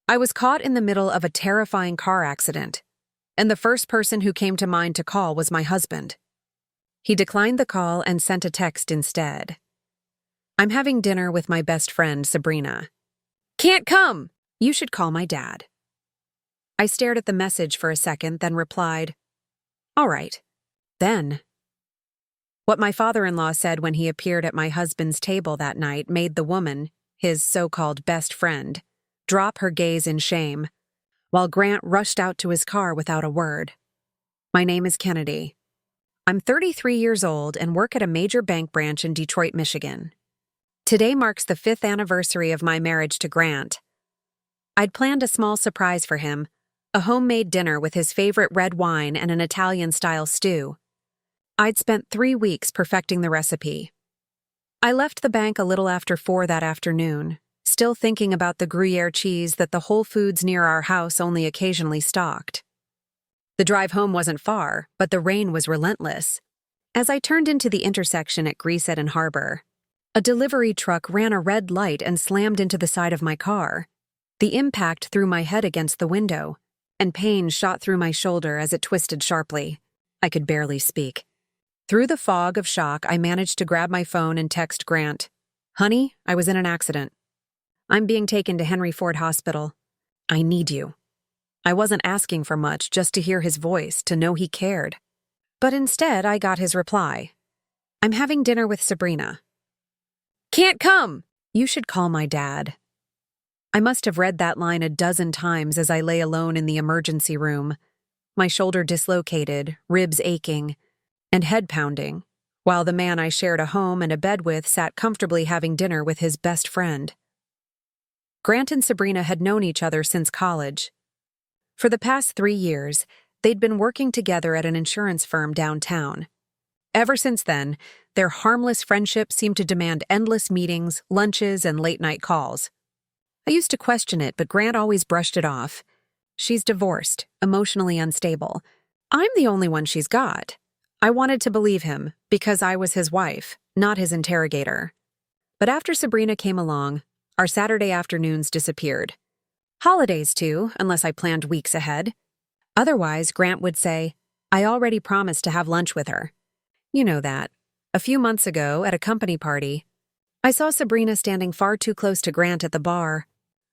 I was caught in the middle of a terrifying car accident, and the first person who came to mind to call was my husband. He declined the call and sent a text instead. I'm having dinner with my best friend, Sabrina. Can't come! You should call my dad. I stared at the message for a second, then replied, All right. Then. What my father-in-law said when he appeared at my husband's table that night made the woman, his so-called best friend, drop her gaze in shame, while Grant rushed out to his car without a word. My name is Kennedy. I'm 33 years old and work at a major bank branch in Detroit, Michigan. Today marks the 5th anniversary of my marriage to Grant. I'd planned a small surprise for him, a homemade dinner with his favorite red wine and an Italian-style stew. I'd spent 3 weeks perfecting the recipe. I left the bank a little after 4 that afternoon, still thinking about the Gruyere cheese that the Whole Foods near our house only occasionally stocked. The drive home wasn't far, but the rain was relentless. As I turned into the intersection at Greasehead and Harbor, a delivery truck ran a red light and slammed into the side of my car. The impact threw my head against the window, and pain shot through my shoulder as it twisted sharply. I could barely speak. Through the fog of shock, I managed to grab my phone and text Grant. Honey, I was in an accident. I'm being taken to Henry Ford Hospital. I need you. I wasn't asking for much, just to hear his voice, to know he cared. But instead, I got his reply. I'm having dinner with Sabrina. Can't come! You should call my dad. I must have read that line a dozen times as I lay alone in the emergency room, my shoulder dislocated, ribs aching, and head pounding, while the man I shared a home and a bed with sat comfortably having dinner with his best friend. Grant and Sabrina had known each other since college. For the past 3 years, they'd been working together at an insurance firm downtown. Ever since then, their harmless friendship seemed to demand endless meetings, lunches, and late-night calls. I used to question it, but Grant always brushed it off. She's divorced, emotionally unstable. I'm the only one she's got. I wanted to believe him, because I was his wife, not his interrogator. But after Sabrina came along, our Saturday afternoons disappeared. Holidays, too, unless I planned weeks ahead. Otherwise, Grant would say, I already promised to have lunch with her. You know that. A few months ago, at a company party, I saw Sabrina standing far too close to Grant at the bar,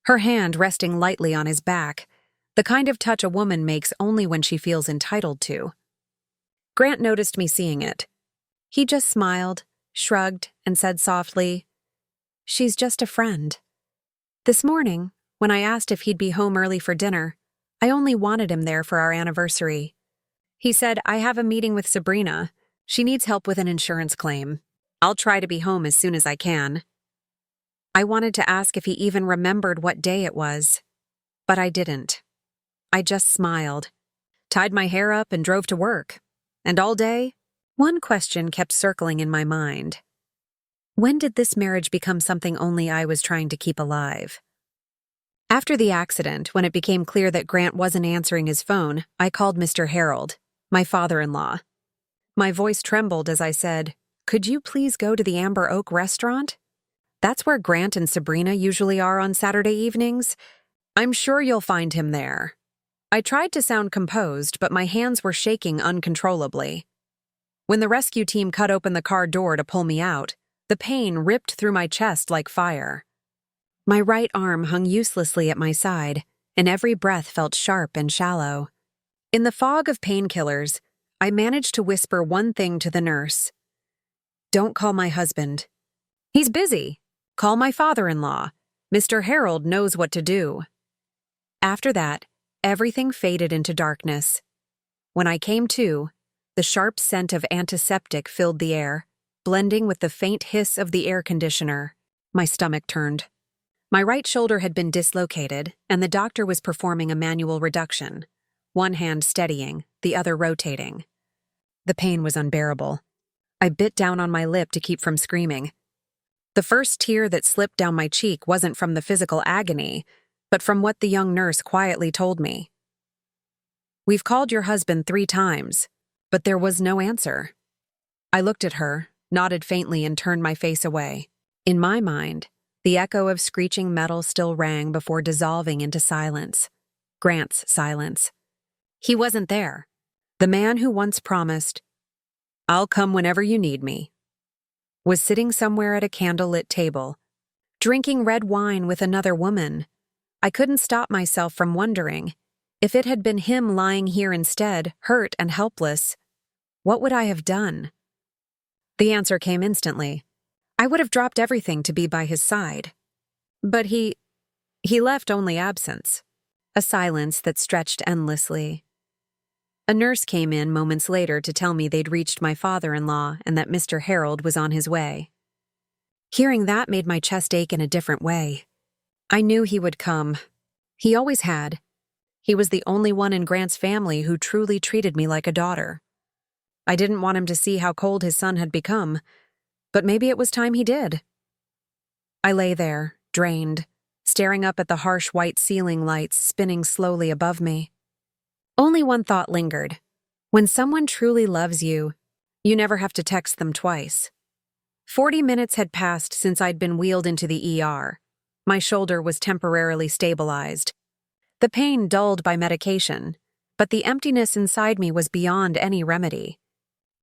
her hand resting lightly on his back, the kind of touch a woman makes only when she feels entitled to. Grant noticed me seeing it. He just smiled, shrugged, and said softly, She's just a friend. This morning, when I asked if he'd be home early for dinner, I only wanted him there for our anniversary. He said, I have a meeting with Sabrina. She needs help with an insurance claim. I'll try to be home as soon as I can. I wanted to ask if he even remembered what day it was, but I didn't. I just smiled, tied my hair up, and drove to work. And all day, one question kept circling in my mind. When did this marriage become something only I was trying to keep alive? After the accident, when it became clear that Grant wasn't answering his phone, I called Mr. Harold, my father-in-law. My voice trembled as I said, Could you please go to the Amber Oak restaurant? That's where Grant and Sabrina usually are on Saturday evenings. I'm sure you'll find him there. I tried to sound composed, but my hands were shaking uncontrollably. When the rescue team cut open the car door to pull me out, the pain ripped through my chest like fire. My right arm hung uselessly at my side, and every breath felt sharp and shallow. In the fog of painkillers, I managed to whisper one thing to the nurse. Don't call my husband. He's busy. Call my father-in-law. Mr. Harold knows what to do. After that, everything faded into darkness. When I came to, the sharp scent of antiseptic filled the air, blending with the faint hiss of the air conditioner. My stomach turned. My right shoulder had been dislocated, and the doctor was performing a manual reduction, one hand steadying, the other rotating. The pain was unbearable. I bit down on my lip to keep from screaming. The first tear that slipped down my cheek wasn't from the physical agony, but from what the young nurse quietly told me. We've called your husband 3 times, but there was no answer. I looked at her, nodded faintly, and turned my face away. In my mind, The echo of screeching metal still rang before dissolving into silence. Grant's silence. He wasn't there. The man who once promised, "I'll come whenever you need me," was sitting somewhere at a candlelit table, drinking red wine with another woman. I couldn't stop myself from wondering, if it had been him lying here instead, hurt and helpless, what would I have done? The answer came instantly. I would have dropped everything to be by his side. But he left only absence, a silence that stretched endlessly. A nurse came in moments later to tell me they'd reached my father-in-law and that Mr. Harold was on his way. Hearing that made my chest ache in a different way. I knew he would come. He always had. He was the only one in Grant's family who truly treated me like a daughter. I didn't want him to see how cold his son had become, but maybe it was time he did. I lay there, drained, staring up at the harsh white ceiling lights spinning slowly above me. Only one thought lingered. When someone truly loves you, you never have to text them twice. 40 minutes had passed since I'd been wheeled into the ER. My shoulder was temporarily stabilized. The pain dulled by medication, but the emptiness inside me was beyond any remedy.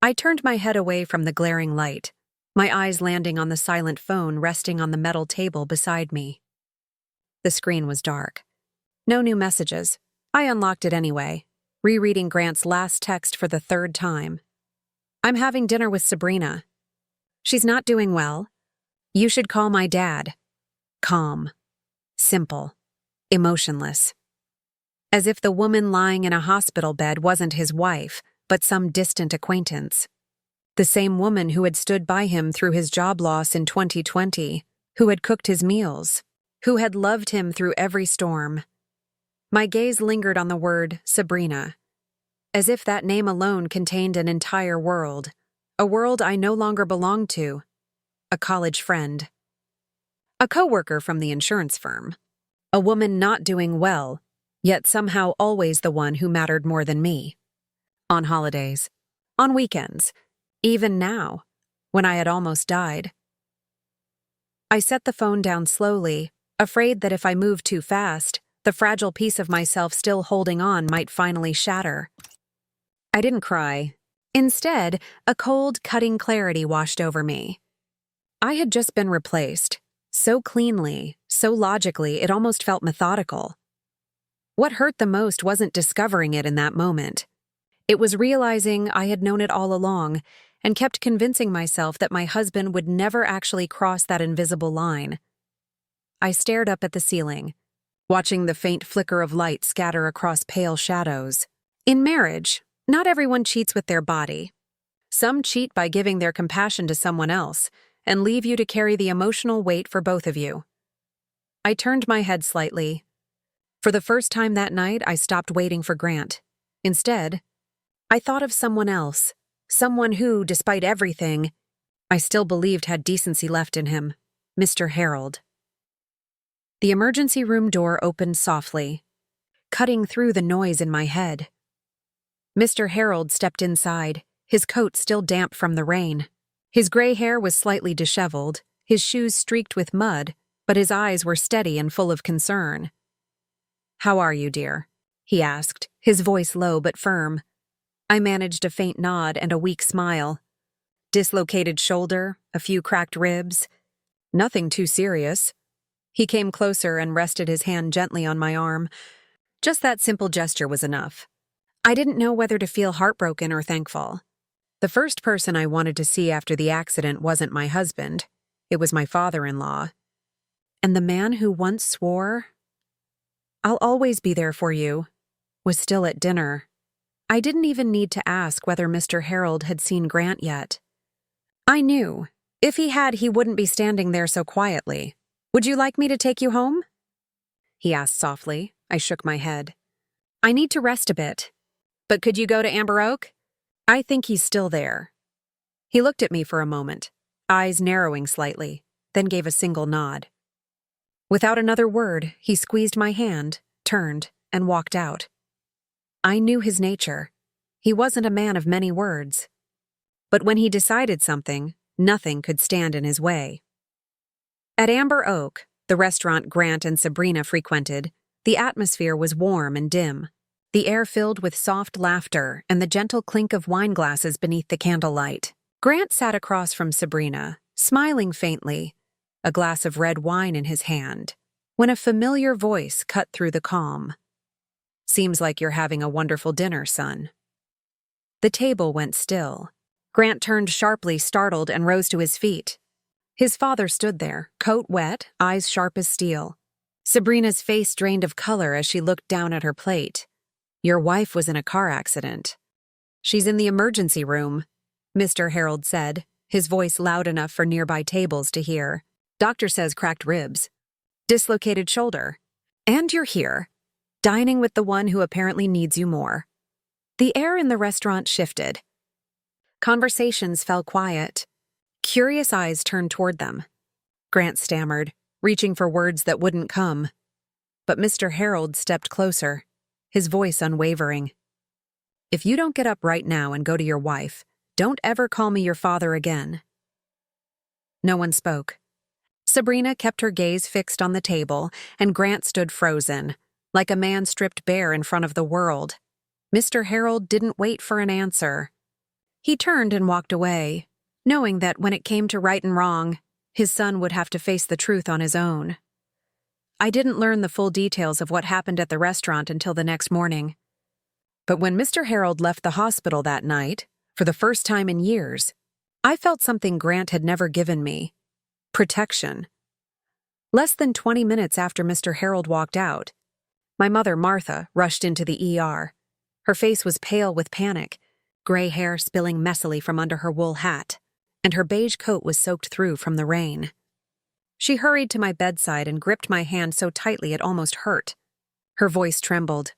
I turned my head away from the glaring light, my eyes landing on the silent phone resting on the metal table beside me. The screen was dark. No new messages. I unlocked it anyway, rereading Grant's last text for the third time. "I'm having dinner with Sabrina. She's not doing well. You should call my dad." Calm. Simple. Emotionless. As if the woman lying in a hospital bed wasn't his wife, but some distant acquaintance. The same woman who had stood by him through his job loss in 2020, who had cooked his meals, who had loved him through every storm. My gaze lingered on the word Sabrina, as if that name alone contained an entire world, a world I no longer belonged to, a college friend, a coworker from the insurance firm, a woman not doing well, yet somehow always the one who mattered more than me. On holidays, on weekends, even now, when I had almost died. I set the phone down slowly, afraid that if I moved too fast, the fragile piece of myself still holding on might finally shatter. I didn't cry. Instead, a cold, cutting clarity washed over me. I had just been replaced, so cleanly, so logically, it almost felt methodical. What hurt the most wasn't discovering it in that moment. It was realizing I had known it all along and kept convincing myself that my husband would never actually cross that invisible line. I stared up at the ceiling, watching the faint flicker of light scatter across pale shadows. In marriage, not everyone cheats with their body. Some cheat by giving their compassion to someone else and leave you to carry the emotional weight for both of you. I turned my head slightly. For the first time that night, I stopped waiting for Grant. Instead, I thought of someone else, someone who, despite everything, I still believed had decency left in him, Mr. Harold. The emergency room door opened softly, cutting through the noise in my head. Mr. Harold stepped inside, his coat still damp from the rain. His gray hair was slightly disheveled, his shoes streaked with mud, but his eyes were steady and full of concern. "How are you, dear?" he asked, his voice low but firm. I managed a faint nod and a weak smile. Dislocated shoulder, a few cracked ribs. Nothing too serious. He came closer and rested his hand gently on my arm. Just that simple gesture was enough. I didn't know whether to feel heartbroken or thankful. The first person I wanted to see after the accident wasn't my husband. It was my father-in-law. And the man who once swore, "I'll always be there for you," was still at dinner. I didn't even need to ask whether Mr. Harold had seen Grant yet. I knew. If he had, he wouldn't be standing there so quietly. "Would you like me to take you home?" he asked softly. I shook my head. "I need to rest a bit. But could you go to Amber Oak? I think he's still there." He looked at me for a moment, eyes narrowing slightly, then gave a single nod. Without another word, he squeezed my hand, turned, and walked out. I knew his nature. He wasn't a man of many words. But when he decided something, nothing could stand in his way. At Amber Oak, the restaurant Grant and Sabrina frequented, the atmosphere was warm and dim, the air filled with soft laughter and the gentle clink of wine glasses beneath the candlelight. Grant sat across from Sabrina, smiling faintly, a glass of red wine in his hand, when a familiar voice cut through the calm. "Seems like you're having a wonderful dinner, son." The table went still. Grant turned sharply, startled, and rose to his feet. His father stood there, coat wet, eyes sharp as steel. Sabrina's face drained of color as she looked down at her plate. "Your wife was in a car accident." "She's in the emergency room," Mr. Harold said, his voice loud enough for nearby tables to hear. "Doctor says cracked ribs, dislocated shoulder. And you're here, dining with the one who apparently needs you more." The air in the restaurant shifted. Conversations fell quiet. Curious eyes turned toward them. Grant stammered, reaching for words that wouldn't come. But Mr. Harold stepped closer, his voice unwavering. "If you don't get up right now and go to your wife, don't ever call me your father again." No one spoke. Sabrina kept her gaze fixed on the table, and Grant stood frozen, like a man stripped bare in front of the world. Mr. Harold didn't wait for an answer. He turned and walked away, knowing that when it came to right and wrong, his son would have to face the truth on his own. I didn't learn the full details of what happened at the restaurant until the next morning. But when Mr. Harold left the hospital that night, for the first time in years, I felt something Grant had never given me: protection. Less than 20 minutes after Mr. Harold walked out, my mother, Martha, rushed into the ER. Her face was pale with panic, gray hair spilling messily from under her wool hat, and her beige coat was soaked through from the rain. She hurried to my bedside and gripped my hand so tightly it almost hurt. Her voice trembled.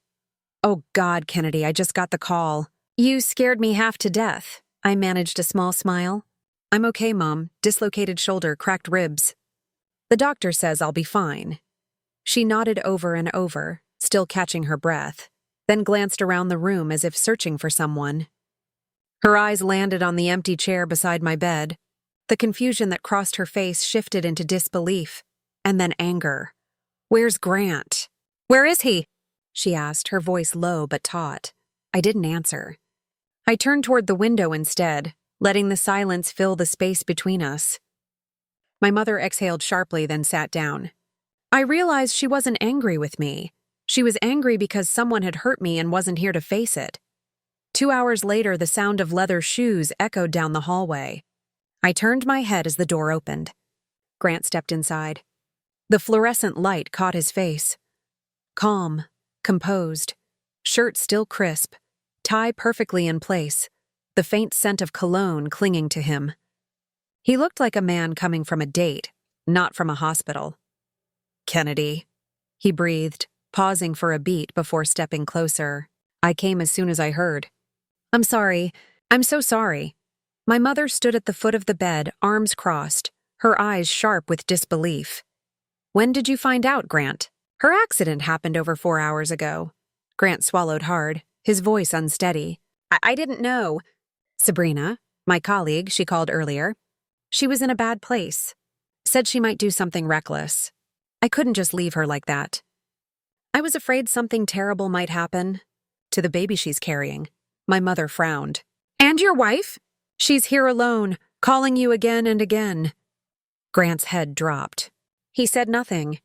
"Oh God, Kennedy, I just got the call." "You scared me half to death." I managed a small smile. "I'm okay, Mom. Dislocated shoulder, cracked ribs. The doctor says I'll be fine." She nodded over and over, still catching her breath, then glanced around the room as if searching for someone. Her eyes landed on the empty chair beside my bed. The confusion that crossed her face shifted into disbelief, and then anger. "Where's Grant?" "Where is he?" she asked, her voice low but taut. I didn't answer. I turned toward the window instead, letting the silence fill the space between us. My mother exhaled sharply, then sat down. I realized she wasn't angry with me. She was angry because someone had hurt me and wasn't here to face it. 2 hours later, the sound of leather shoes echoed down the hallway. I turned my head as the door opened. Grant stepped inside. The fluorescent light caught his face. Calm, composed, shirt still crisp, tie perfectly in place, the faint scent of cologne clinging to him. He looked like a man coming from a date, not from a hospital. "Kennedy," he breathed, pausing for a beat before stepping closer. "I came as soon as I heard." "I'm sorry. I'm so sorry." My mother stood at the foot of the bed, arms crossed, her eyes sharp with disbelief. "When did you find out, Grant?" "Her accident happened over 4 hours ago." Grant swallowed hard, his voice unsteady. I didn't know." "Sabrina, my colleague she called earlier. She was in a bad place. Said she might do something reckless. I couldn't just leave her like that. I was afraid something terrible might happen. To the baby she's carrying." My mother frowned. "And your wife?" "She's here alone, calling you again and again." Grant's head dropped. He said nothing.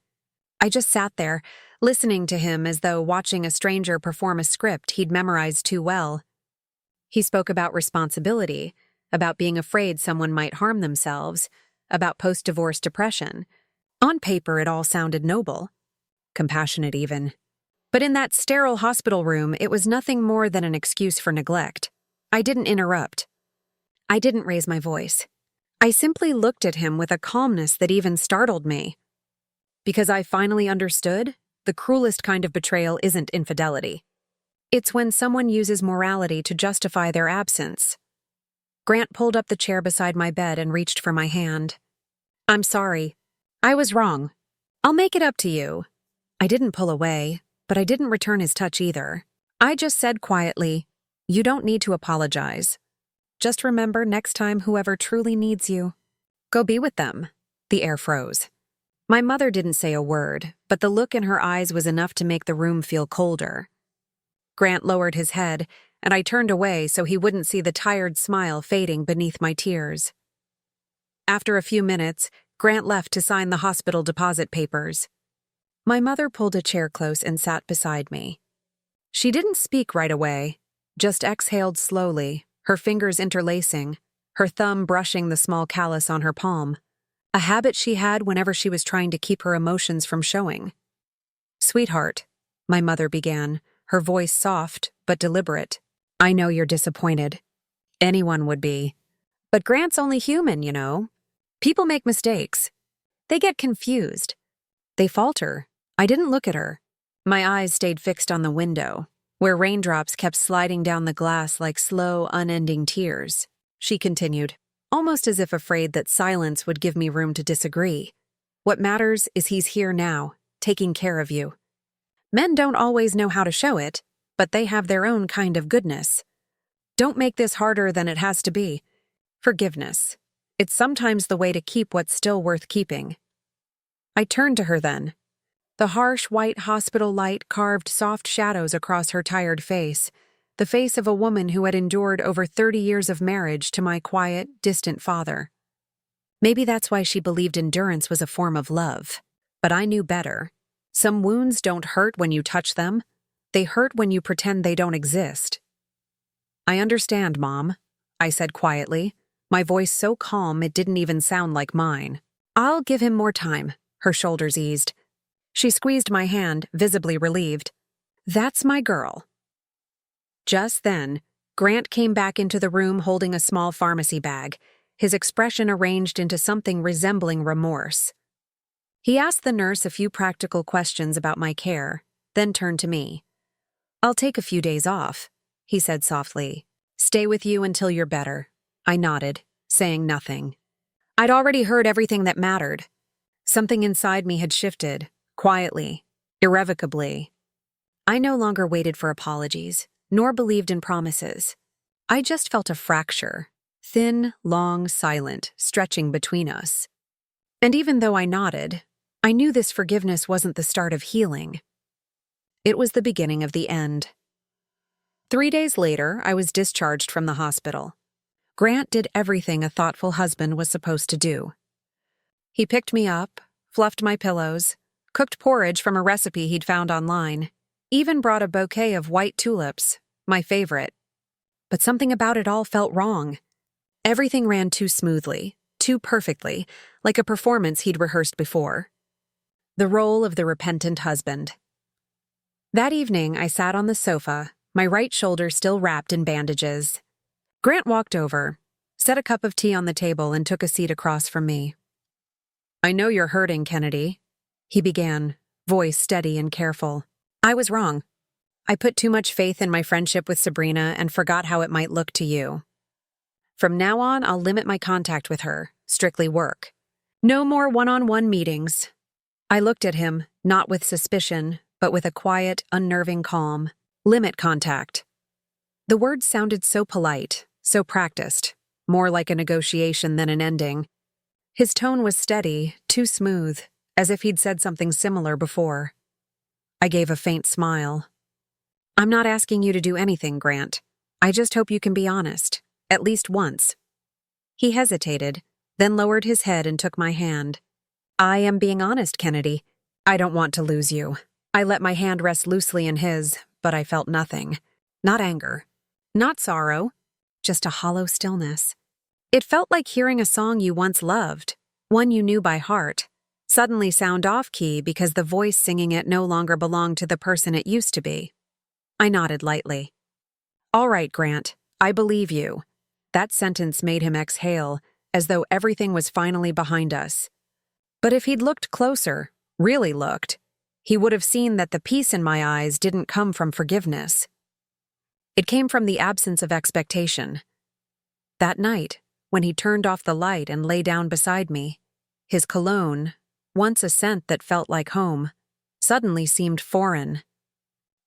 I just sat there, listening to him as though watching a stranger perform a script he'd memorized too well. He spoke about responsibility, about being afraid someone might harm themselves, about post-divorce depression. On paper, it all sounded noble, compassionate even. But in that sterile hospital room, it was nothing more than an excuse for neglect. I didn't interrupt. I didn't raise my voice. I simply looked at him with a calmness that even startled me. Because I finally understood, the cruelest kind of betrayal isn't infidelity. It's when someone uses morality to justify their absence. Grant pulled up the chair beside my bed and reached for my hand. "I'm sorry. I was wrong. I'll make it up to you." I didn't pull away, but I didn't return his touch either. I just said quietly, "You don't need to apologize. Just remember next time whoever truly needs you, go be with them." The air froze. My mother didn't say a word, but the look in her eyes was enough to make the room feel colder. Grant lowered his head, and I turned away so he wouldn't see the tired smile fading beneath my tears. After a few minutes, Grant left to sign the hospital deposit papers. My mother pulled a chair close and sat beside me. She didn't speak right away, just exhaled slowly, her fingers interlacing, her thumb brushing the small callus on her palm, a habit she had whenever she was trying to keep her emotions from showing. "Sweetheart," my mother began, her voice soft but deliberate. "I know you're disappointed. Anyone would be. But Grant's only human, you know. People make mistakes. They get confused. They falter." I didn't look at her. My eyes stayed fixed on the window, where raindrops kept sliding down the glass like slow, unending tears. She continued, almost as if afraid that silence would give me room to disagree. "What matters is he's here now, taking care of you. Men don't always know how to show it, but they have their own kind of goodness. Don't make this harder than it has to be. Forgiveness. It's sometimes the way to keep what's still worth keeping." I turned to her then. The harsh white hospital light carved soft shadows across her tired face, the face of a woman who had endured over 30 years of marriage to my quiet, distant father. Maybe that's why she believed endurance was a form of love. But I knew better. Some wounds don't hurt when you touch them. They hurt when you pretend they don't exist. "I understand, Mom," I said quietly, my voice so calm it didn't even sound like mine. "I'll give him more time." Her shoulders eased. She squeezed my hand, visibly relieved. "That's my girl." Just then, Grant came back into the room holding a small pharmacy bag, his expression arranged into something resembling remorse. He asked the nurse a few practical questions about my care, then turned to me. "I'll take a few days off," he said softly. "Stay with you until you're better." I nodded, saying nothing. I'd already heard everything that mattered. Something inside me had shifted, quietly, irrevocably. I no longer waited for apologies, nor believed in promises. I just felt a fracture, thin, long, silent, stretching between us. And even though I nodded, I knew this forgiveness wasn't the start of healing. It was the beginning of the end. 3 days later, I was discharged from the hospital. Grant did everything a thoughtful husband was supposed to do. He picked me up, fluffed my pillows, cooked porridge from a recipe he'd found online, even brought a bouquet of white tulips, my favorite. But something about it all felt wrong. Everything ran too smoothly, too perfectly, like a performance he'd rehearsed before. The role of the repentant husband. That evening, I sat on the sofa, my right shoulder still wrapped in bandages. Grant walked over, set a cup of tea on the table, and took a seat across from me. "I know you're hurting, Kennedy," he began, voice steady and careful. "I was wrong. I put too much faith in my friendship with Sabrina and forgot how it might look to you. From now on, I'll limit my contact with her, strictly work. No more one-on-one meetings." I looked at him, not with suspicion, but with a quiet, unnerving calm. Limit contact. The words sounded so polite, so practiced, more like a negotiation than an ending. His tone was steady, too smooth, as if he'd said something similar before. I gave a faint smile. "I'm not asking you to do anything, Grant. I just hope you can be honest, at least once." He hesitated, then lowered his head and took my hand. "I am being honest, Kennedy. I don't want to lose you." I let my hand rest loosely in his, but I felt nothing. Not anger. Not sorrow. Just a hollow stillness. It felt like hearing a song you once loved, one you knew by heart, suddenly sound off-key because the voice singing it no longer belonged to the person it used to be. I nodded lightly. "All right, Grant, I believe you." That sentence made him exhale, as though everything was finally behind us. But if he'd looked closer, really looked, he would have seen that the peace in my eyes didn't come from forgiveness. It came from the absence of expectation. That night, when he turned off the light and lay down beside me, his cologne, once a scent that felt like home, suddenly seemed foreign.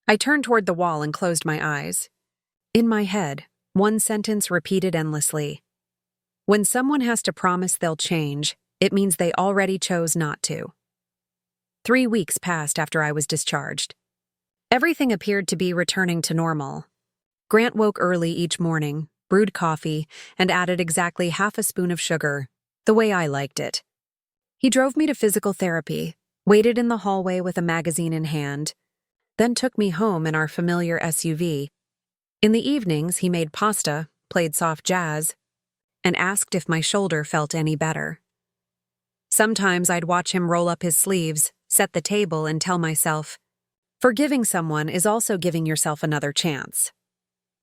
I turned toward the wall and closed my eyes. In my head, one sentence repeated endlessly. When someone has to promise they'll change, it means they already chose not to. 3 weeks passed after I was discharged. Everything appeared to be returning to normal. Grant woke early each morning, brewed coffee, and added exactly half a spoon of sugar, the way I liked it. He drove me to physical therapy, waited in the hallway with a magazine in hand, then took me home in our familiar SUV. In the evenings, he made pasta, played soft jazz, and asked if my shoulder felt any better. Sometimes I'd watch him roll up his sleeves, set the table, and tell myself, forgiving someone is also giving yourself another chance.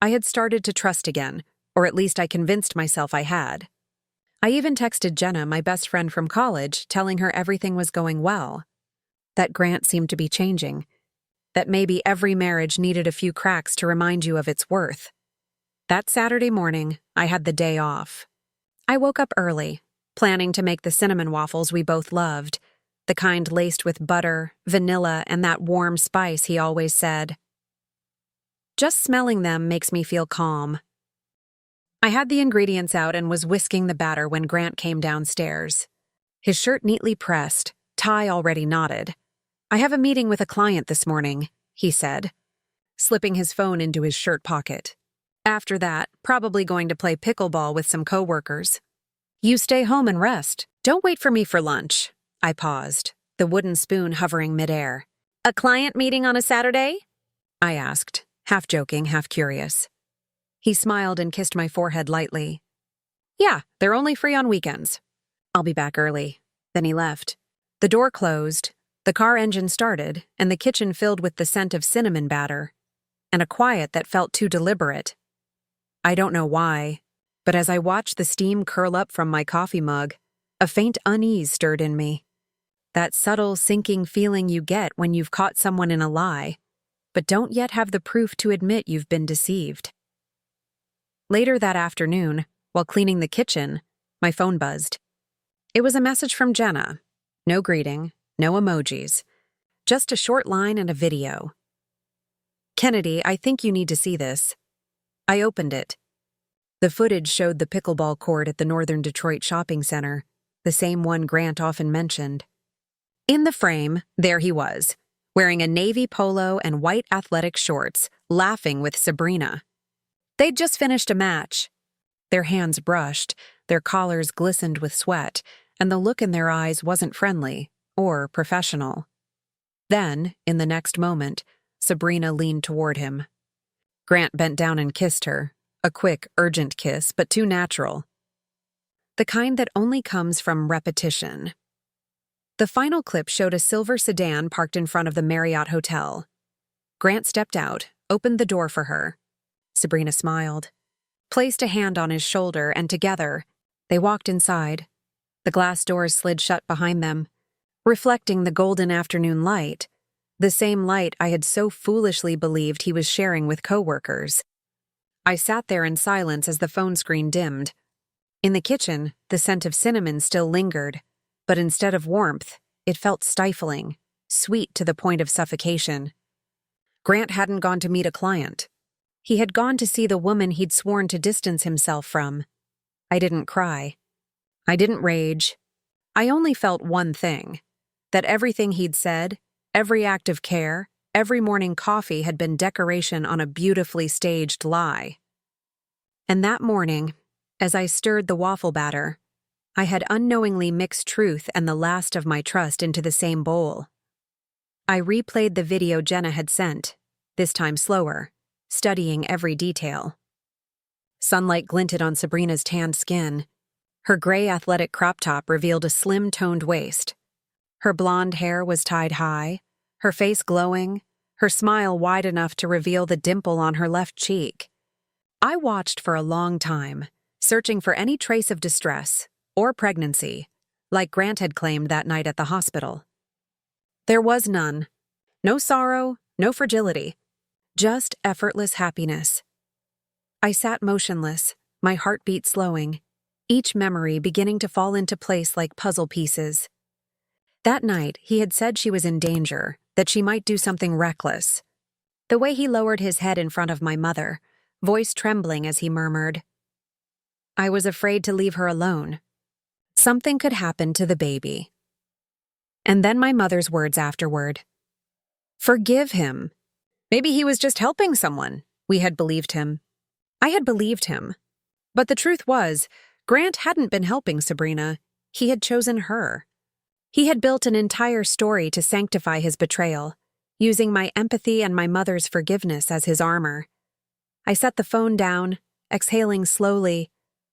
I had started to trust again, or at least I convinced myself I had. I even texted Jenna, my best friend from college, telling her everything was going well, that Grant seemed to be changing, that maybe every marriage needed a few cracks to remind you of its worth. That Saturday morning, I had the day off. I woke up early, planning to make the cinnamon waffles we both loved, the kind laced with butter, vanilla, and that warm spice he always said. Just smelling them makes me feel calm. I had the ingredients out and was whisking the batter when Grant came downstairs. His shirt neatly pressed, tie already knotted. I have a meeting with a client this morning, he said, slipping his phone into his shirt pocket. After that, probably going to play pickleball with some coworkers. You stay home and rest. Don't wait for me for lunch. I paused, the wooden spoon hovering midair. A client meeting on a Saturday? I asked, half joking, half curious. He smiled and kissed my forehead lightly. Yeah, they're only free on weekends. I'll be back early. Then he left. The door closed, the car engine started, and the kitchen filled with the scent of cinnamon batter, and a quiet that felt too deliberate. I don't know why, but as I watched the steam curl up from my coffee mug, a faint unease stirred in me. That subtle, sinking feeling you get when you've caught someone in a lie, but don't yet have the proof to admit you've been deceived. Later that afternoon, while cleaning the kitchen, my phone buzzed. It was a message from Jenna. No greeting, no emojis, just a short line and a video. Kennedy, I think you need to see this. I opened it. The footage showed the pickleball court at the Northern Detroit shopping center, the same one Grant often mentioned. In the frame, there he was, wearing a navy polo and white athletic shorts, laughing with Sabrina. They'd just finished a match. Their hands brushed, their collars glistened with sweat, and the look in their eyes wasn't friendly or professional. Then, in the next moment, Sabrina leaned toward him. Grant bent down and kissed her, a quick, urgent kiss, but too natural. The kind that only comes from repetition. The final clip showed a silver sedan parked in front of the Marriott Hotel. Grant stepped out, opened the door for her. Sabrina smiled, placed a hand on his shoulder, and together, they walked inside. The glass doors slid shut behind them, reflecting the golden afternoon light, the same light I had so foolishly believed he was sharing with coworkers. I sat there in silence as the phone screen dimmed. In the kitchen, the scent of cinnamon still lingered, but instead of warmth, it felt stifling, sweet to the point of suffocation. Grant hadn't gone to meet a client. He had gone to see the woman he'd sworn to distance himself from. I didn't cry. I didn't rage. I only felt one thing, that everything he'd said, every act of care, every morning coffee had been decoration on a beautifully staged lie. And that morning, as I stirred the waffle batter, I had unknowingly mixed truth and the last of my trust into the same bowl. I replayed the video Jenna had sent, this time slower, studying every detail. Sunlight glinted on Sabrina's tanned skin. Her gray athletic crop top revealed a slim-toned waist. Her blonde hair was tied high, her face glowing, her smile wide enough to reveal the dimple on her left cheek. I watched for a long time, searching for any trace of distress or pregnancy, like Grant had claimed that night at the hospital. There was none. No sorrow, no fragility. Just effortless happiness. I sat motionless, my heartbeat slowing, each memory beginning to fall into place like puzzle pieces. That night, he had said she was in danger, that she might do something reckless. The way he lowered his head in front of my mother, voice trembling as he murmured, I was afraid to leave her alone. Something could happen to the baby. And then my mother's words afterward. Forgive him. Maybe he was just helping someone. We had believed him. I had believed him. But the truth was, Grant hadn't been helping Sabrina. He had chosen her. He had built an entire story to sanctify his betrayal, using my empathy and my mother's forgiveness as his armor. I set the phone down, exhaling slowly,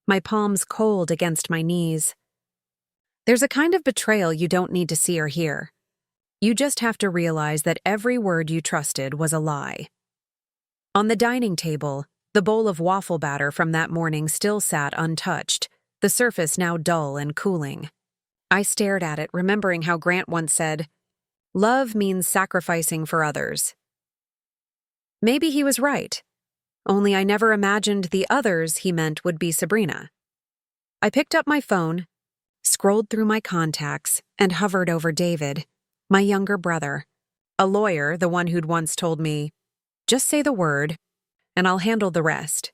my palms cold against my knees. There's a kind of betrayal you don't need to see or hear. You just have to realize that every word you trusted was a lie. On the dining table, the bowl of waffle batter from that morning still sat untouched, the surface now dull and cooling. I stared at it, remembering how Grant once said, "Love means sacrificing for others." Maybe he was right, only I never imagined the others he meant would be Sabrina. I picked up my phone, scrolled through my contacts, and hovered over David, my younger brother, a lawyer, the one who'd once told me, "Just say the word, and I'll handle the rest."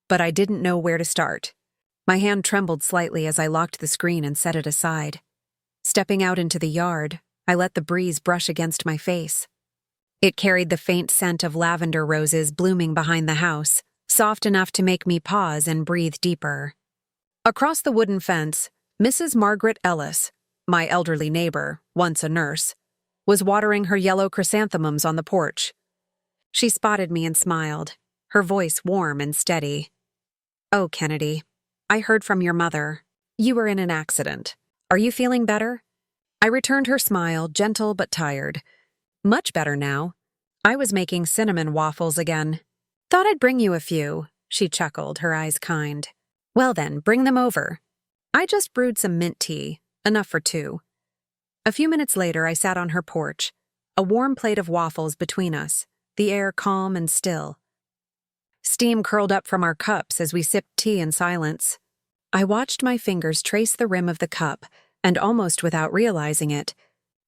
But I didn't know where to start. My hand trembled slightly as I locked the screen and set it aside. Stepping out into the yard, I let the breeze brush against my face. It carried the faint scent of lavender roses blooming behind the house, soft enough to make me pause and breathe deeper. Across the wooden fence, Mrs. Margaret Ellis, my elderly neighbor, once a nurse, was watering her yellow chrysanthemums on the porch. She spotted me and smiled, her voice warm and steady. "Oh, Kennedy, I heard from your mother. You were in an accident. Are you feeling better?" I returned her smile, gentle but tired. "Much better now. I was making cinnamon waffles again. Thought I'd bring you a few," she chuckled, her eyes kind. "Well then, bring them over. I just brewed some mint tea, enough for two." A few minutes later, I sat on her porch, a warm plate of waffles between us, the air calm and still. Steam curled up from our cups as we sipped tea in silence. I watched my fingers trace the rim of the cup, and almost without realizing it,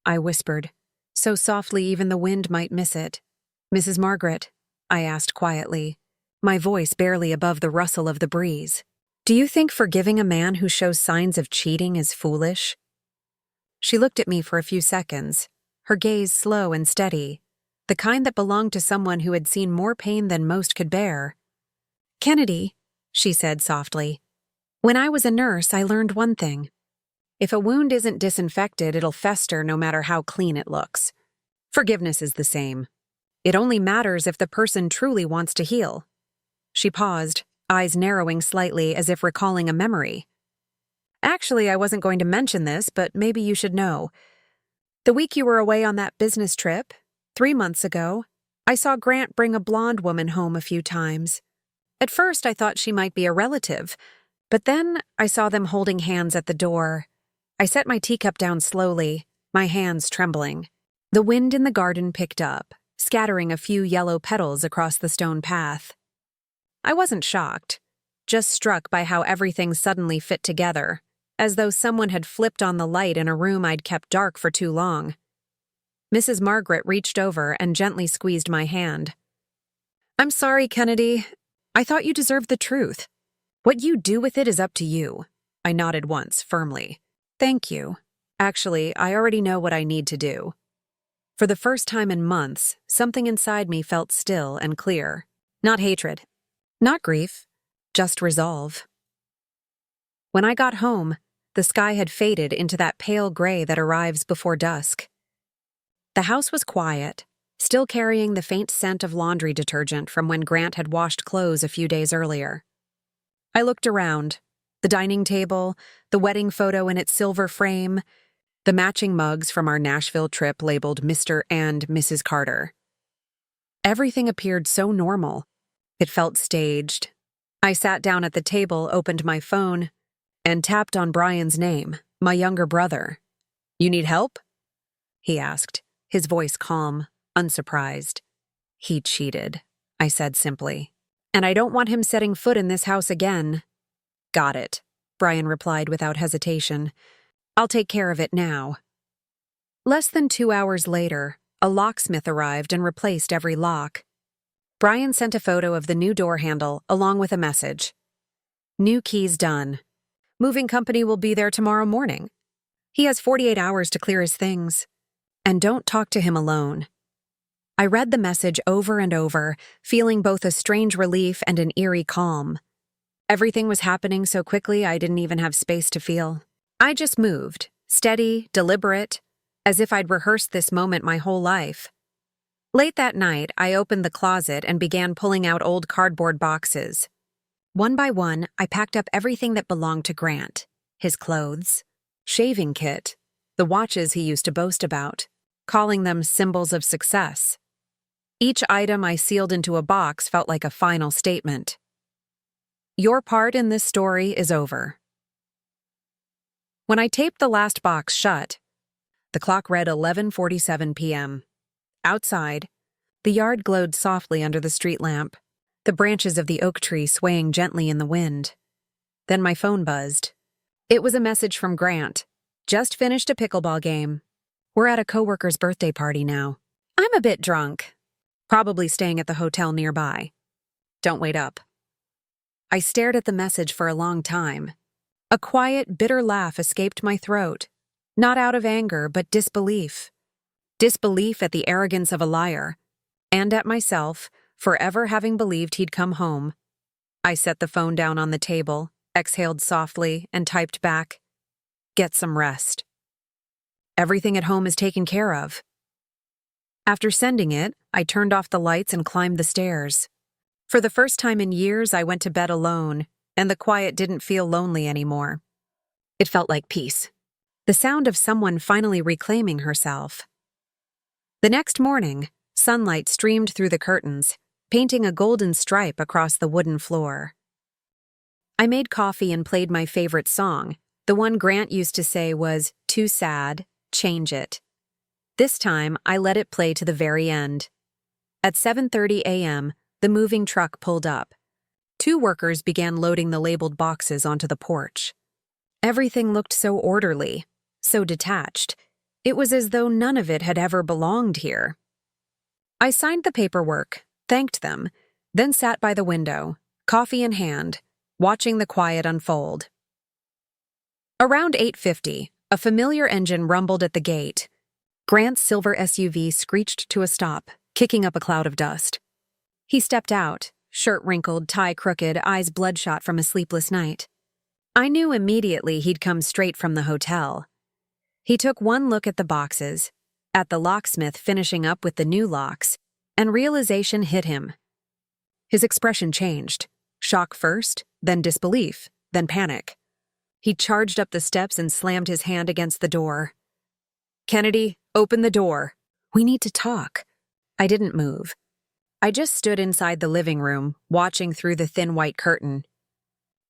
I whispered, so softly even the wind might miss it. "Mrs. Margaret," I asked quietly, my voice barely above the rustle of the breeze, "do you think forgiving a man who shows signs of cheating is foolish?" She looked at me for a few seconds, her gaze slow and steady, the kind that belonged to someone who had seen more pain than most could bear. "Kennedy," she said softly, "when I was a nurse, I learned one thing. If a wound isn't disinfected, it'll fester no matter how clean it looks. Forgiveness is the same. It only matters if the person truly wants to heal." She paused, eyes narrowing slightly as if recalling a memory. "Actually, I wasn't going to mention this, but maybe you should know. The week you were away on that business trip, 3 months ago, I saw Grant bring a blonde woman home a few times. At first, I thought she might be a relative, but then I saw them holding hands at the door. I set my teacup down slowly, my hands trembling. The wind in the garden picked up, scattering a few yellow petals across the stone path. I wasn't shocked, just struck by how everything suddenly fit together, as though someone had flipped on the light in a room I'd kept dark for too long. Mrs. Margaret reached over and gently squeezed my hand. "I'm sorry, Kennedy. I thought you deserved the truth. What you do with it is up to you." I nodded once, firmly. "Thank you. Actually, I already know what I need to do." For the first time in months, something inside me felt still and clear. Not hatred. Not grief. Just resolve. When I got home, the sky had faded into that pale gray that arrives before dusk. The house was quiet, still carrying the faint scent of laundry detergent from when Grant had washed clothes a few days earlier. I looked around. The dining table, the wedding photo in its silver frame, the matching mugs from our Nashville trip labeled Mr. and Mrs. Carter. Everything appeared so normal. It felt staged. I sat down at the table, opened my phone, and tapped on Brian's name, my younger brother. "You need help?" he asked, his voice calm, unsurprised. "He cheated," I said simply. "And I don't want him setting foot in this house again." "Got it," Brian replied without hesitation. "I'll take care of it now." Less than 2 hours later, a locksmith arrived and replaced every lock. Brian sent a photo of the new door handle along with a message. "New keys done. Moving company will be there tomorrow morning." He has 48 hours to clear his things. And don't talk to him alone. I read the message over and over, feeling both a strange relief and an eerie calm. Everything was happening so quickly I didn't even have space to feel. I just moved, steady, deliberate, as if I'd rehearsed this moment my whole life. Late that night, I opened the closet and began pulling out old cardboard boxes. One by one, I packed up everything that belonged to Grant. His clothes, shaving kit, the watches he used to boast about, calling them symbols of success. Each item I sealed into a box felt like a final statement. Your part in this story is over. When I taped the last box shut, the clock read 11:47 p.m. Outside, the yard glowed softly under the street lamp, the branches of the oak tree swaying gently in the wind. Then my phone buzzed. It was a message from Grant. Just finished a pickleball game. We're at a coworker's birthday party now. I'm a bit drunk. Probably staying at the hotel nearby. Don't wait up. I stared at the message for a long time. A quiet, bitter laugh escaped my throat. Not out of anger, but disbelief. Disbelief at the arrogance of a liar. And at myself, forever having believed he'd come home. I set the phone down on the table, exhaled softly, and typed back, "Get some rest. Everything at home is taken care of." After sending it, I turned off the lights and climbed the stairs. For the first time in years, I went to bed alone, and the quiet didn't feel lonely anymore. It felt like peace. The sound of someone finally reclaiming herself. The next morning, sunlight streamed through the curtains, painting a golden stripe across the wooden floor. I made coffee and played my favorite song. The one Grant used to say was, "Too sad, change it." This time, I let it play to the very end. At 7:30 a.m., the moving truck pulled up. 2 workers began loading the labeled boxes onto the porch. Everything looked so orderly, so detached. It was as though none of it had ever belonged here. I signed the paperwork, thanked them, then sat by the window, coffee in hand, watching the quiet unfold. Around 8:50, a familiar engine rumbled at the gate. Grant's silver SUV screeched to a stop, kicking up a cloud of dust. He stepped out, shirt wrinkled, tie crooked, eyes bloodshot from a sleepless night. I knew immediately he'd come straight from the hotel. He took one look at the boxes, at the locksmith finishing up with the new locks, and realization hit him. His expression changed. Shock first, then disbelief, then panic. He charged up the steps and slammed his hand against the door. "Kennedy, open the door. We need to talk." I didn't move. I just stood inside the living room, watching through the thin white curtain.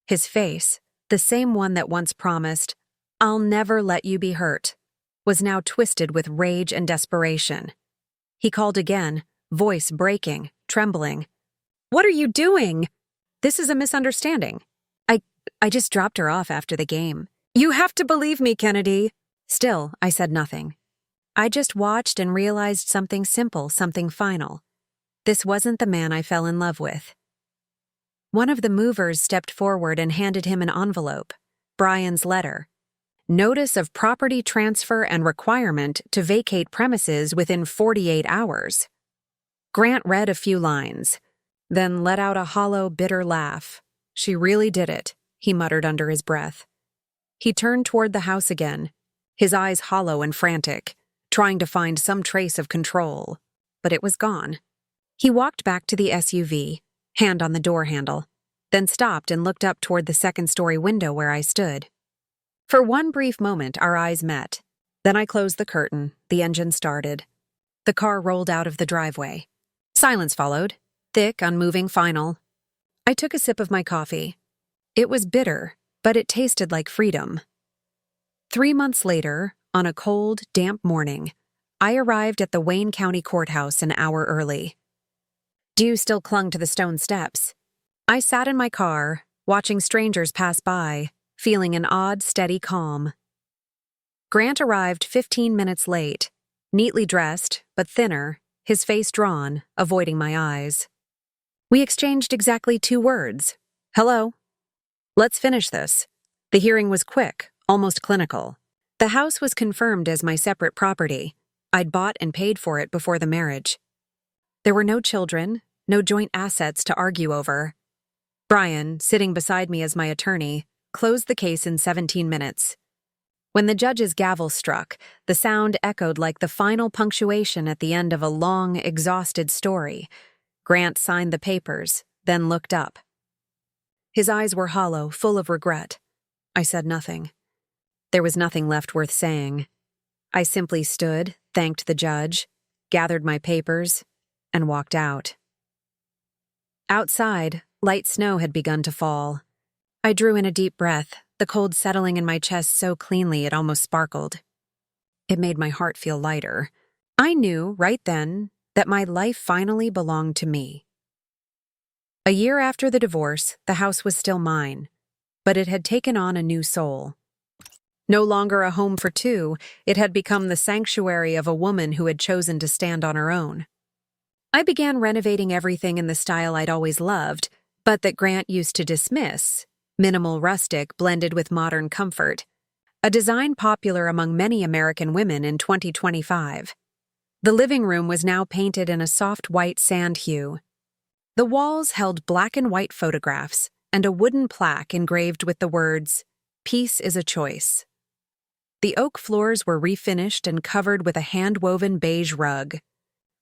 His face, the same one that once promised, "I'll never let you be hurt," was now twisted with rage and desperation. He called again, voice breaking, trembling. "What are you doing? This is a misunderstanding. I just dropped her off after the game. You have to believe me, Kennedy." Still, I said nothing. I just watched and realized something simple, something final. This wasn't the man I fell in love with. One of the movers stepped forward and handed him an envelope, Brian's letter. Notice of property transfer and requirement to vacate premises within 48 hours. Grant read a few lines, then let out a hollow, bitter laugh. "She really did it," he muttered under his breath. He turned toward the house again, his eyes hollow and frantic, trying to find some trace of control, but it was gone. He walked back to the SUV, hand on the door handle, then stopped and looked up toward the second-story window where I stood. For one brief moment, our eyes met. Then I closed the curtain, the engine started. The car rolled out of the driveway. Silence followed, thick, unmoving, final. I took a sip of my coffee. It was bitter, but it tasted like freedom. 3 months later, on a cold, damp morning, I arrived at the Wayne County Courthouse an hour early. Dew still clung to the stone steps. I sat in my car, watching strangers pass by, feeling an odd, steady calm. Grant arrived 15 minutes late, neatly dressed, but thinner, his face drawn, avoiding my eyes. We exchanged exactly 2 words. "Hello. Let's finish this." The hearing was quick, almost clinical. The house was confirmed as my separate property. I'd bought and paid for it before the marriage. There were no children, no joint assets to argue over. Brian, sitting beside me as my attorney, closed the case in 17 minutes. When the judge's gavel struck, the sound echoed like the final punctuation at the end of a long, exhausted story. Grant signed the papers, then looked up. His eyes were hollow, full of regret. I said nothing. There was nothing left worth saying. I simply stood, thanked the judge, gathered my papers, and walked out. Outside, light snow had begun to fall. I drew in a deep breath, the cold settling in my chest so cleanly it almost sparkled. It made my heart feel lighter. I knew, right then, that my life finally belonged to me. A year after the divorce, the house was still mine, but it had taken on a new soul. No longer a home for two, it had become the sanctuary of a woman who had chosen to stand on her own. I began renovating everything in the style I'd always loved, but that Grant used to dismiss, minimal rustic blended with modern comfort, a design popular among many American women in 2025. The living room was now painted in a soft white sand hue. The walls held black and white photographs and a wooden plaque engraved with the words, "Peace is a choice." The oak floors were refinished and covered with a hand-woven beige rug,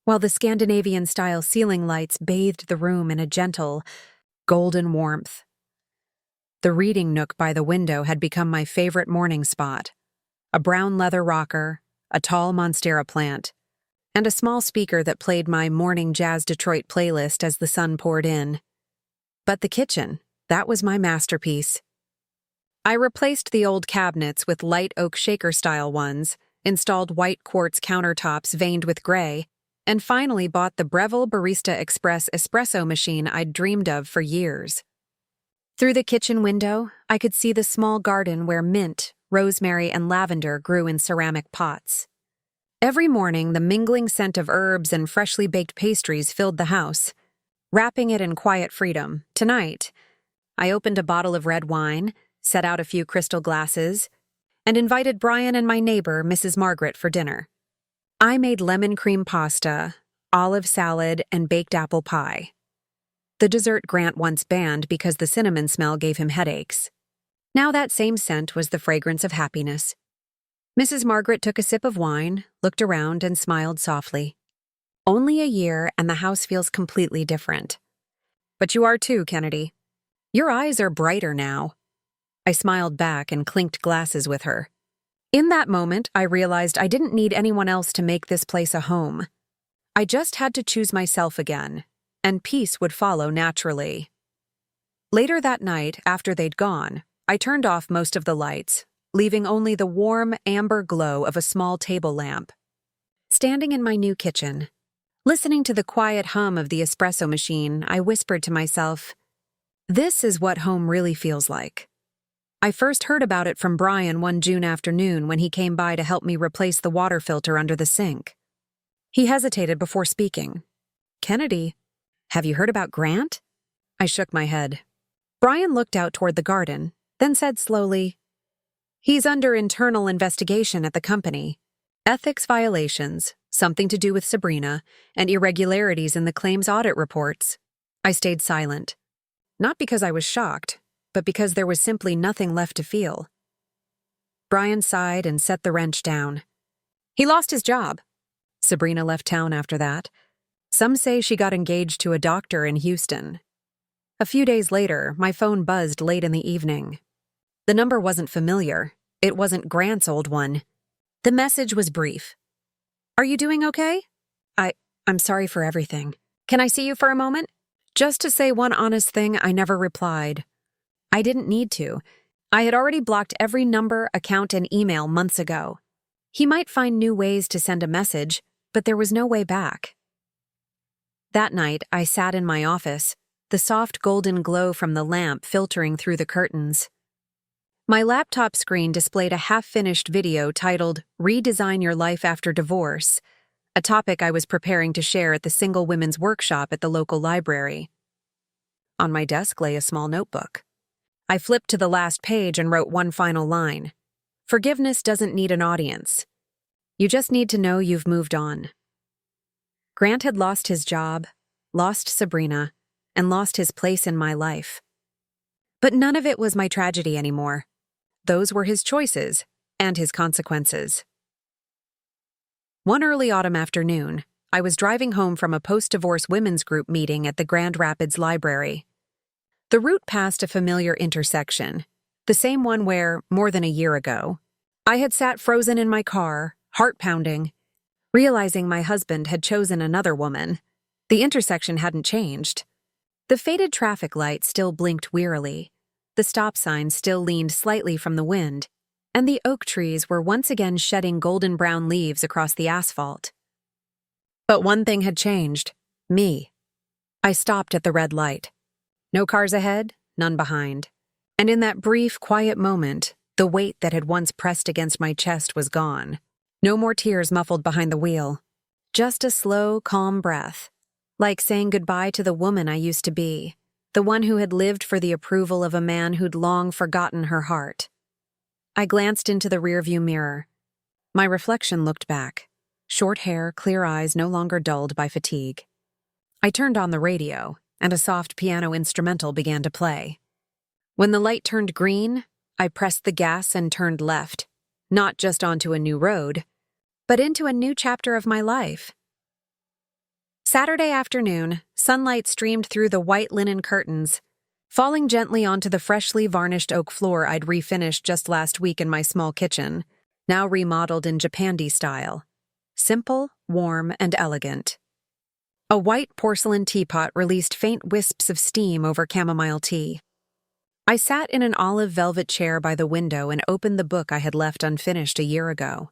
while the Scandinavian-style ceiling lights bathed the room in a gentle, golden warmth. The reading nook by the window had become my favorite morning spot. A brown leather rocker, a tall monstera plant, and a small speaker that played my morning Jazz Detroit playlist as the sun poured in. But the kitchen, that was my masterpiece. I replaced the old cabinets with light oak shaker-style ones, installed white quartz countertops veined with gray, and finally bought the Breville Barista Express espresso machine I'd dreamed of for years. Through the kitchen window, I could see the small garden where mint, rosemary, and lavender grew in ceramic pots. Every morning, the mingling scent of herbs and freshly baked pastries filled the house, wrapping it in quiet freedom. Tonight, I opened a bottle of red wine, set out a few crystal glasses, and invited Brian and my neighbor, Mrs. Margaret, for dinner. I made lemon cream pasta, olive salad, and baked apple pie. The dessert Grant once banned because the cinnamon smell gave him headaches. Now that same scent was the fragrance of happiness. Mrs. Margaret took a sip of wine, looked around, and smiled softly. Only a year, and the house feels completely different. But you are too, Kennedy. Your eyes are brighter now. I smiled back and clinked glasses with her. In that moment, I realized I didn't need anyone else to make this place a home. I just had to choose myself again, and peace would follow naturally. Later that night, after they'd gone, I turned off most of the lights, leaving only the warm, amber glow of a small table lamp. Standing in my new kitchen, listening to the quiet hum of the espresso machine, I whispered to myself, "This is what home really feels like." I first heard about it from Brian one June afternoon when he came by to help me replace the water filter under the sink. He hesitated before speaking. "Kennedy, have you heard about Grant?" I shook my head. Brian looked out toward the garden, then said slowly, "He's under internal investigation at the company. Ethics violations, something to do with Sabrina, and irregularities in the claims audit reports." I stayed silent. Not because I was shocked, but because there was simply nothing left to feel. Brian sighed and set the wrench down. "He lost his job. Sabrina left town after that. Some say she got engaged to a doctor in Houston. A few days later, my phone buzzed late in the evening. The number wasn't familiar. It wasn't Grant's old one. The message was brief. "Are you doing okay? I'm sorry for everything. Can I see you for a moment?" Just to say one honest thing, I never replied. I didn't need to. I had already blocked every number, account, and email months ago. He might find new ways to send a message, but there was no way back. That night, I sat in my office, the soft golden glow from the lamp filtering through the curtains. My laptop screen displayed a half-finished video titled "Redesign Your Life After Divorce," a topic I was preparing to share at the Single Women's Workshop at the local library. On my desk lay a small notebook. I flipped to the last page and wrote one final line. Forgiveness doesn't need an audience. You just need to know you've moved on. Grant had lost his job, lost Sabrina, and lost his place in my life. But none of it was my tragedy anymore. Those were his choices and his consequences. One early autumn afternoon, I was driving home from a post-divorce women's group meeting at the Grand Rapids Library. The route passed a familiar intersection, the same one where, more than a year ago, I had sat frozen in my car, heart pounding, realizing my husband had chosen another woman. The intersection hadn't changed. The faded traffic light still blinked wearily, the stop sign still leaned slightly from the wind, and the oak trees were once again shedding golden brown leaves across the asphalt. But one thing had changed: me. I stopped at the red light. No cars ahead, none behind. And in that brief, quiet moment, the weight that had once pressed against my chest was gone. No more tears muffled behind the wheel. Just a slow, calm breath, like saying goodbye to the woman I used to be, the one who had lived for the approval of a man who'd long forgotten her heart. I glanced into the rearview mirror. My reflection looked back. Short hair, clear eyes no longer dulled by fatigue. I turned on the radio, and a soft piano instrumental began to play. When the light turned green, I pressed the gas and turned left, not just onto a new road, but into a new chapter of my life. Saturday afternoon, sunlight streamed through the white linen curtains, falling gently onto the freshly varnished oak floor I'd refinished just last week in my small kitchen, now remodeled in Japandi style. Simple, warm, and elegant. A white porcelain teapot released faint wisps of steam over chamomile tea. I sat in an olive velvet chair by the window and opened the book I had left unfinished a year ago.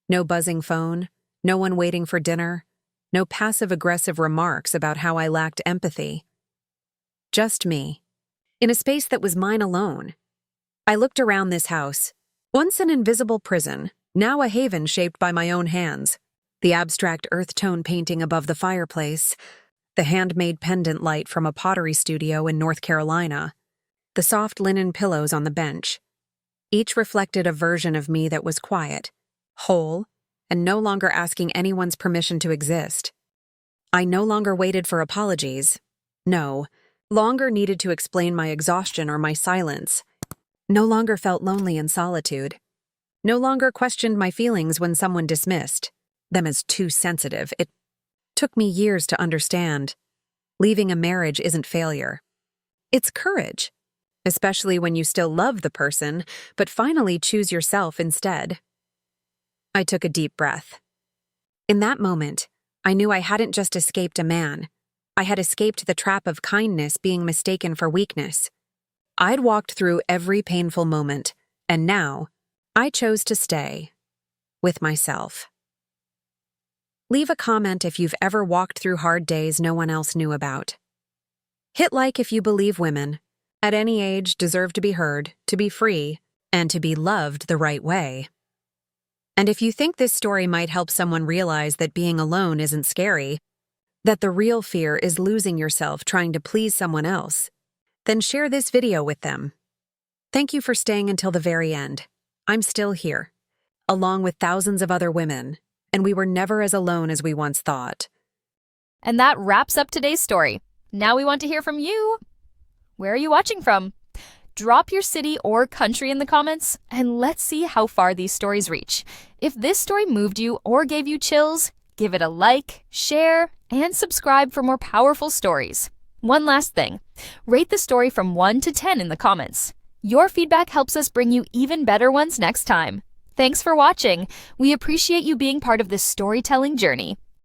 No buzzing phone, no one waiting for dinner, no passive-aggressive remarks about how I lacked empathy. Just me, in a space that was mine alone. I looked around this house, once an invisible prison, now a haven shaped by my own hands. The abstract earth tone painting above the fireplace, the handmade pendant light from a pottery studio in North Carolina, the soft linen pillows on the bench. Each reflected a version of me that was quiet, whole, and no longer asking anyone's permission to exist. I no longer waited for apologies. No, longer needed to explain my exhaustion or my silence. No longer felt lonely in solitude. No longer questioned my feelings when someone dismissed them as too sensitive. It took me years to understand. Leaving a marriage isn't failure. It's courage, especially when you still love the person, but finally choose yourself instead. I took a deep breath. In that moment, I knew I hadn't just escaped a man. I had escaped the trap of kindness being mistaken for weakness. I'd walked through every painful moment, and now, I chose to stay with myself. Leave a comment if you've ever walked through hard days no one else knew about. Hit like if you believe women, at any age, deserve to be heard, to be free, and to be loved the right way. And if you think this story might help someone realize that being alone isn't scary, that the real fear is losing yourself trying to please someone else, then share this video with them. Thank you for staying until the very end. I'm still here, along with thousands of other women, and we were never as alone as we once thought. And that wraps up today's story. Now we want to hear from you. Where are you watching from? Drop your city or country in the comments, and let's see how far these stories reach. If this story moved you or gave you chills, give it a like, share, and subscribe for more powerful stories. One last thing, rate the story from 1 to 10 in the comments. Your feedback helps us bring you even better ones next time. Thanks for watching. We appreciate you being part of this storytelling journey.